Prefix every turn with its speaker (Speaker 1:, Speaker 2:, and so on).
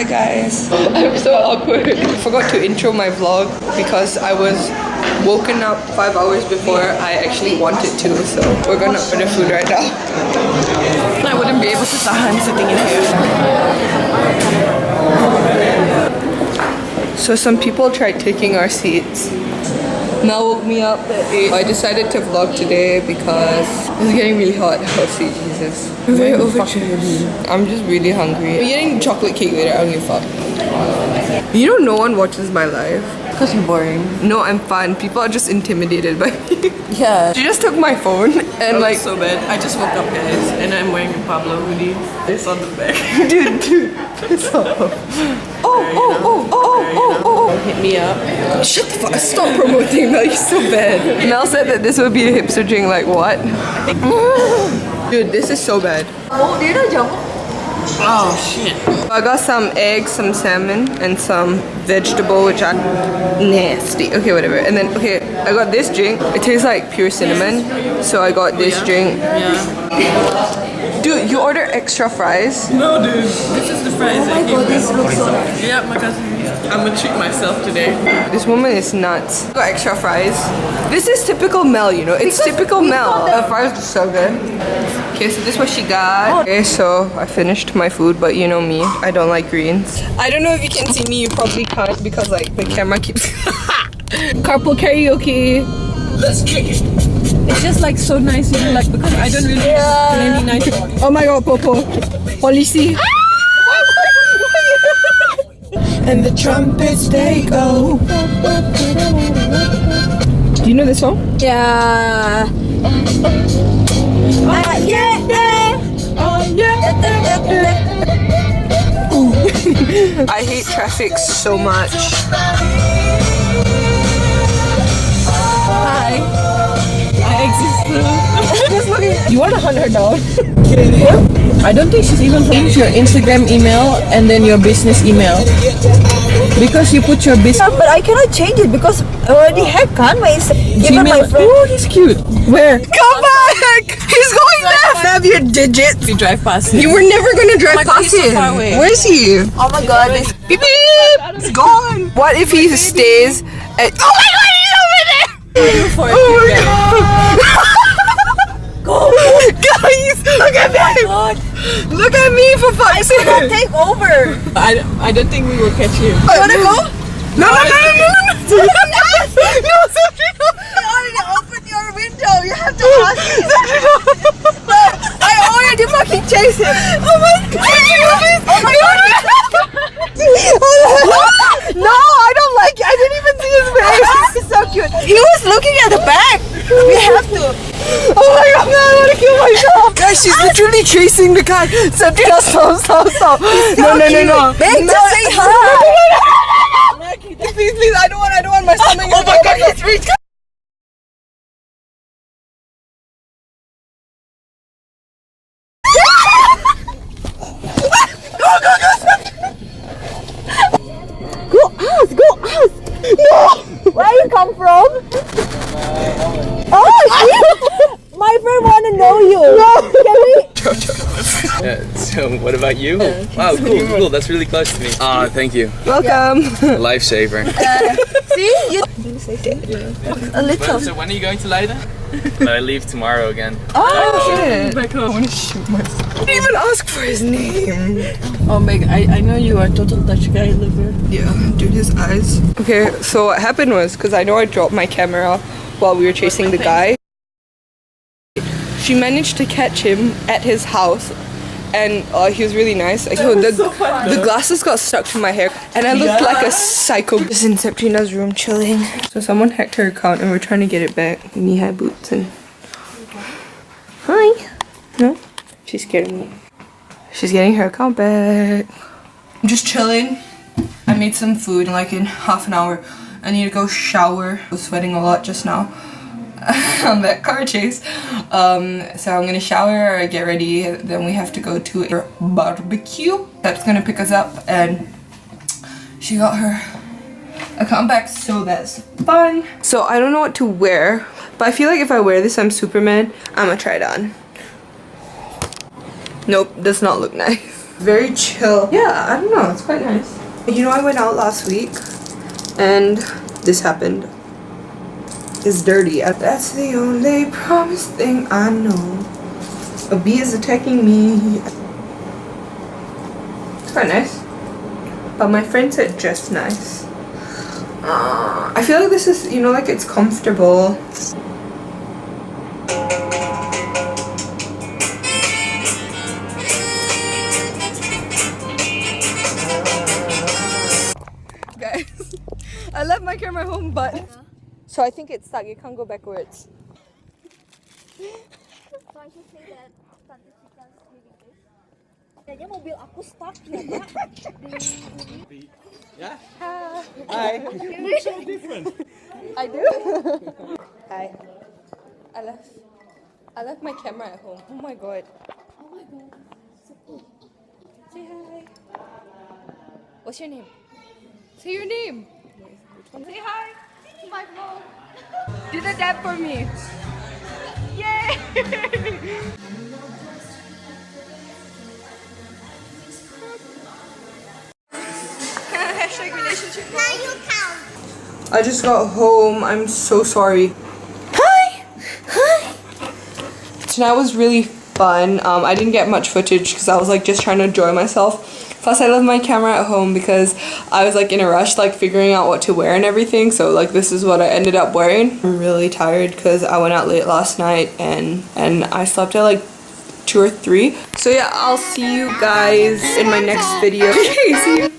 Speaker 1: guys. I'm so awkward. I forgot to intro my vlog because I was woken up 5 hours before I actually wanted to. So we're gonna order food right now. I wouldn't be able to tahan sitting in here. So some people tried taking our seats. Mel woke me up at 8. I decided to vlog today because it's getting really hot. Oh, sweet Jesus. I'm very overfucking. I'm just really hungry. I'm getting chocolate cake later. I don't give a fuck. You know, no one watches my life.
Speaker 2: Because you're boring.
Speaker 1: No, I'm fun. People are just intimidated by me.
Speaker 2: Yeah.
Speaker 1: She just took my phone and like
Speaker 2: so bad. I just woke up, guys, and I'm wearing a Pablo hoodie. It's on the back.
Speaker 1: dude, piss off. Oh.
Speaker 2: Hit me up.
Speaker 1: Shut the fuck. Stop promoting Mel. You're so bad. Mel said that this would be a hipster drink. Like what? Dude, this is so bad.
Speaker 2: Oh, do you know jamu? Oh shit.
Speaker 1: I got some eggs, some salmon, and some vegetable, which are nasty. Okay, whatever. And then, okay, I got this drink. It tastes like pure cinnamon. So I got this drink.
Speaker 2: Yeah.
Speaker 1: Dude, you order extra fries?
Speaker 2: No, dude. This is the fries. Oh my god, this looks so nice. Yeah, my cousin. I'm gonna treat myself today.
Speaker 1: This woman is nuts. Got extra fries. This is typical Mel, you know. It's typical Mel. The fries are so good. Okay, so this is what she got. Okay, so I finished my food, but you know me, I don't like greens. I don't know if you can see me. You probably can't because like the camera keeps. Carpool karaoke.
Speaker 2: Let's kick it. It's just like so nice, you know, like because I don't really have any nice.
Speaker 1: Oh my god, Popo. Policy. And the trumpets they go. Do you know this song?
Speaker 3: Yeah.
Speaker 1: I hate traffic so much.
Speaker 2: Hi. I exist.
Speaker 1: Just looking. You want to hunt her down?
Speaker 2: I don't think she's even changed your Instagram email and then your business email. Because you put your business.
Speaker 3: But I cannot change it because I already have Even my friend.
Speaker 2: Oh, he's cute. Where?
Speaker 1: Come back! He's going left! Have your digits.
Speaker 2: We drive past him.
Speaker 1: You were never gonna drive past
Speaker 2: he's so
Speaker 1: him.
Speaker 2: far away.
Speaker 1: Where is he?
Speaker 3: Oh my god, this
Speaker 1: Beep beep! It's gone. What if he stays at. Oh my god, he's over there!
Speaker 2: For
Speaker 1: Oh my god! Guys, look at me! Look at me for fuck's sake!
Speaker 3: take over.
Speaker 2: I don't think we will catch him.
Speaker 1: You wanna go? No! No, Sabrina!
Speaker 3: I already opened your window. You have to ask me.
Speaker 1: I already fucking chased him! Oh my god! Oh my god! No, I don't like it. I didn't even see his face.
Speaker 3: It's so cute. He was looking at the back. We have to.
Speaker 1: Oh my god, man, I wanna kill myself! Guys, she's literally chasing the guy. Sabrina, stop. No.
Speaker 3: Meg, just say hi.
Speaker 1: Please, I don't want my stomach.
Speaker 3: Oh my god, let's reach. Go ask.
Speaker 1: No!
Speaker 3: Where you come from? Oh, shit. My friend want to know you. Can we?
Speaker 4: So what about you? Wow, cool. That's really close to me. Ah, thank you.
Speaker 1: Welcome.
Speaker 4: Lifesaver.
Speaker 3: See? You a little.
Speaker 4: So when are you going to Leiden? I leave tomorrow again.
Speaker 1: Oh shit! Back home. I want to shoot myself. I didn't even ask for his name.
Speaker 2: Oh Meg, I know you are a total Dutch guy lover.
Speaker 1: Yeah, dude, his eyes. Okay, so what happened was, because I know I dropped my camera while we were chasing the guy. She managed to catch him at his house. And he was really nice. Like, the glasses got stuck to my hair, and I looked like a psycho. Just in Sabrina's room chilling. So someone hacked her account, and we're trying to get it back. Knee-high boots and. Hi. No, she's scared of me. She's getting her account back. I'm just chilling. I made some food like in half an hour. I need to go shower. I was sweating a lot just now. On that car chase. So I'm gonna shower, get ready, then we have to go to a barbecue. That's gonna pick us up, and she got her account back, so that's fun. So I don't know what to wear, but I feel like if I wear this, I'm Superman. I'm gonna try it on. Nope, does not look nice. Very chill. Yeah, I don't know, it's quite nice. You know, I went out last week and this happened. It's dirty. That's the only promised thing I know. A bee is attacking me. It's quite nice. But my friend said just nice. I feel like this is, you know, like it's comfortable. Guys, I left my camera home, but so I think it's stuck. You can't go backwards.
Speaker 3: So I should say that Tante Chika's reading this. Kayaknya mobil aku stuck ya, Kak.
Speaker 4: Yeah.
Speaker 1: Hi.
Speaker 4: You look so different.
Speaker 1: I do. Hi. I left my camera at home. Oh my god.
Speaker 3: Oh my god. So cool.
Speaker 1: Say hi. What's your name? Say your name. Say hi to my vlog. Do the dab for me. Yay! Hashtag relationship.
Speaker 3: Now you count.
Speaker 1: I just got home. I'm so sorry. Hi! Hi! Tonight was really fun. I didn't get much footage because I was like just trying to enjoy myself. Plus I left my camera at home because I was like in a rush, like figuring out what to wear and everything. So like this is what I ended up wearing. I'm really tired because I went out late last night and I slept at like 2 or 3. So yeah, I'll see you guys in my next video. Okay, see you.